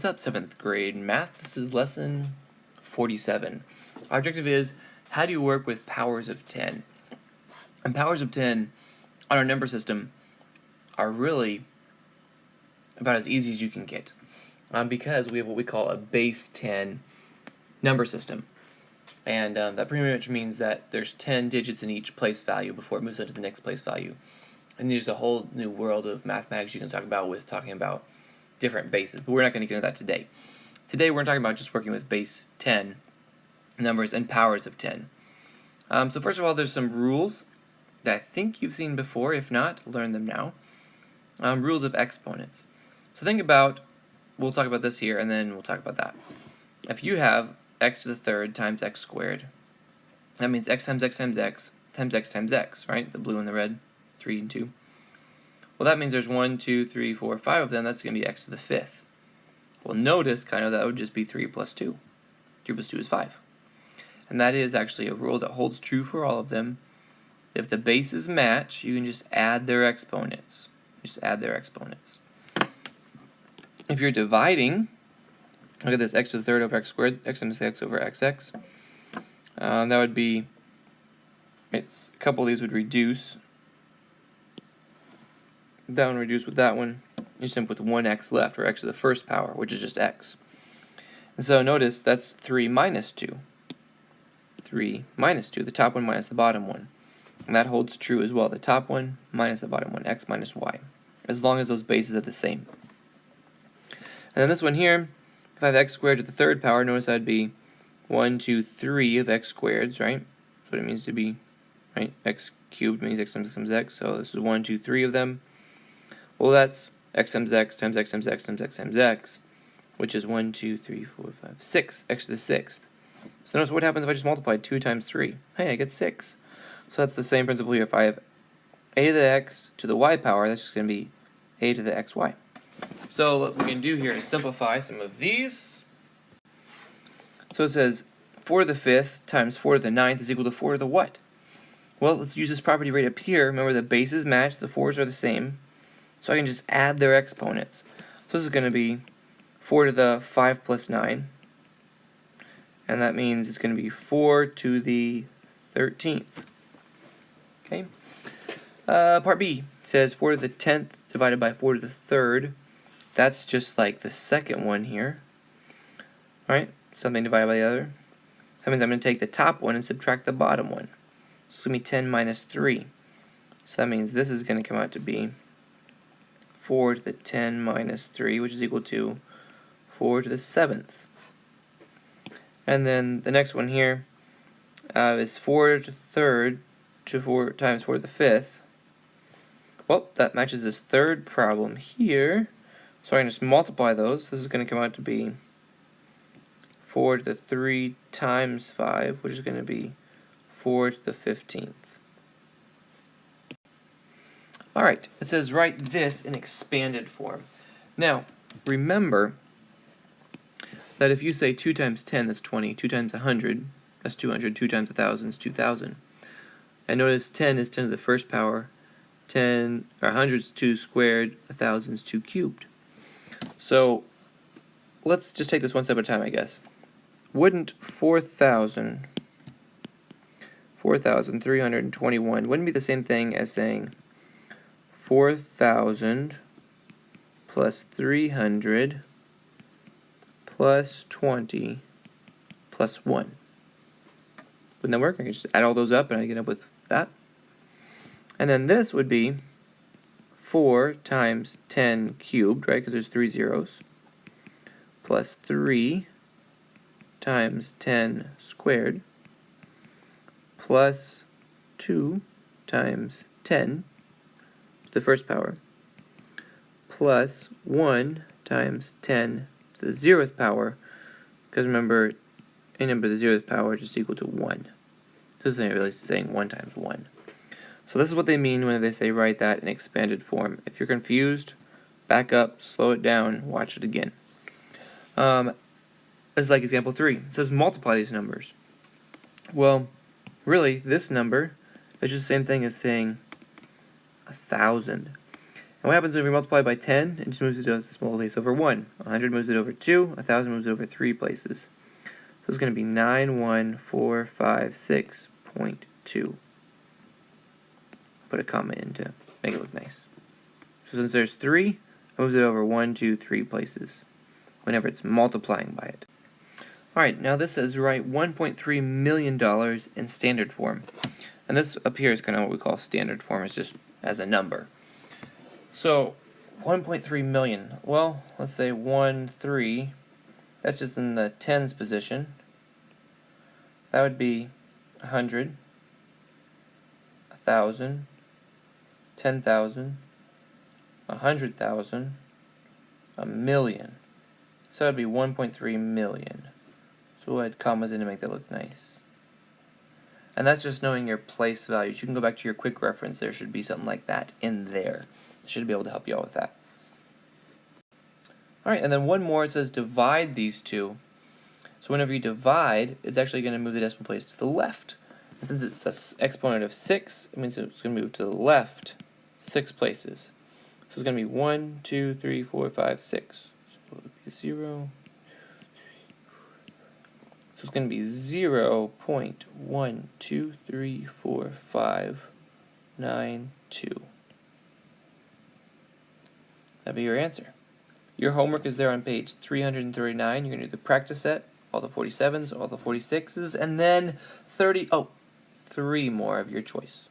What's up, 7th grade math? This is lesson 47. Our objective is, how do you work with powers of 10? And powers of 10 on our number system are really about as easy as you can get, because we have what we call a base 10 number system. And that pretty much means that there's 10 digits in each place value before it moves on to the next place value. And there's a whole new world of mathematics you can talk about with talking about different bases, but we're not going to get into that today. Today we're talking about just working with base 10 numbers and powers of 10. So first of all, there's some rules that I think you've seen before. If not, learn them now. Rules of exponents. So think about, we'll talk about this here and then we'll talk about that. If you have x to the third times x squared, that means x times x times x times x times x, right? The blue and the red, 3 and 2. Well, that means there's 1, 2, 3, 4, 5 of them. That's going to be x to the fifth. Well, notice kind of that would just be 3 plus 2. 3 plus 2 is 5. And that is actually a rule that holds true for all of them. If the bases match, you can just add their exponents. Just add their exponents. If you're dividing, look at this, x to the third over x squared, x times x over xx. That would be, a couple of these would reduce. That one reduced with that one. You just end up with 1x left, or x to the first power, which is just x. And so notice that's 3 minus 2. 3 minus 2, the top one minus the bottom one. And that holds true as well, the top one minus the bottom one, x minus y, as long as those bases are the same. And then this one here, if I have x squared to the third power, notice that'd be 1, 2, 3 of x squareds, right? That's what it means to be, right? X cubed means x times x, so this is 1, 2, 3 of them. Well, that's x times x times x times x times x times x, which is 1, 2, 3, 4, 5, 6, x to the sixth. So notice what happens if I just multiply 2 times 3. Hey, I get 6. So that's the same principle here. If I have a to the x to the y power, that's just going to be a to the xy. So what we can do here is simplify some of these. So it says 4 to the fifth times 4 to the ninth is equal to 4 to the what? Well, let's use this property right up here. Remember, the bases match, the 4's are the same. So I can just add their exponents. So this is going to be 4 to the 5 plus 9. And that means it's going to be 4 to the 13th. Okay. Part B says 4 to the 10th divided by 4 to the third. That's just like the second one here. Alright, something divided by the other. So that means I'm going to take the top one and subtract the bottom one. So it's going to be 10 minus 3. So that means this is going to come out to be 4 to the 10 minus 3, which is equal to 4 to the 7th. And then the next one here is 4 to the third to 4 times 4 to the fifth. Well, that matches this third problem here. So I can just multiply those. This is going to come out to be 4 to the 3 times 5, which is going to be 4 to the 15th. Alright, it says write this in expanded form. Now, remember that if you say 2 times 10, that's 20, 2 times 100, that's 200, 2 times 1,000 is 2,000. And notice 10 is 10 to the first power, 100 is 2 squared, 1,000 is 2 cubed. So, let's just take this one step at a time, I guess. Wouldn't 4,321 wouldn't be the same thing as saying 4,000 plus 300 plus 20 plus 1. Wouldn't that work? I can just add all those up and I get up with that. And then this would be 4 times 10 cubed, right, because there's 3 zeros, plus 3 times 10 squared, plus 2 times 10, the first power, plus 1 times 10 to the 0th power, because remember, a number to the 0th power is just equal to 1. This isn't really saying 1 times 1. So this is what they mean when they say write that in expanded form. If you're confused, back up, slow it down, watch it again. It's like example 3. It says multiply these numbers. Well, really, this number is just the same thing as saying 1,000. And what happens when we multiply by 10? It just moves it to a small place over 1. 100 moves it over 2. 1,000 moves it over 3 places. So it's going to be 91456.2. Put a comma in to make it look nice. So since there's 3, I moved it over 1, 2, 3 places whenever it's multiplying by it. Alright, now this says write $1.3 million in standard form. And this up here is kind of what we call standard form. It's just as a number. So 1.3 million. Well, let's say 1, 3. That's just in the tens position. That would be 100, 1,000, 10,000, 100,000, a million. So that would be 1.3 million. So we'll add commas in to make that look nice. And that's just knowing your place values. You can go back to your quick reference. There should be something like that in there. It should be able to help you out with that. Alright, and then one more. It says divide these two. So whenever you divide, it's actually going to move the decimal place to the left. And since it's an exponent of 6, it means it's going to move to the left 6 places. So it's going to be 1, 2, 3, 4, 5, 6. So it would be 0. So it's going to be 0.1234592. That'd be your answer. Your homework is there on page 339. You're going to do the practice set, all the 47s, all the 46s, and then 3 more of your choice.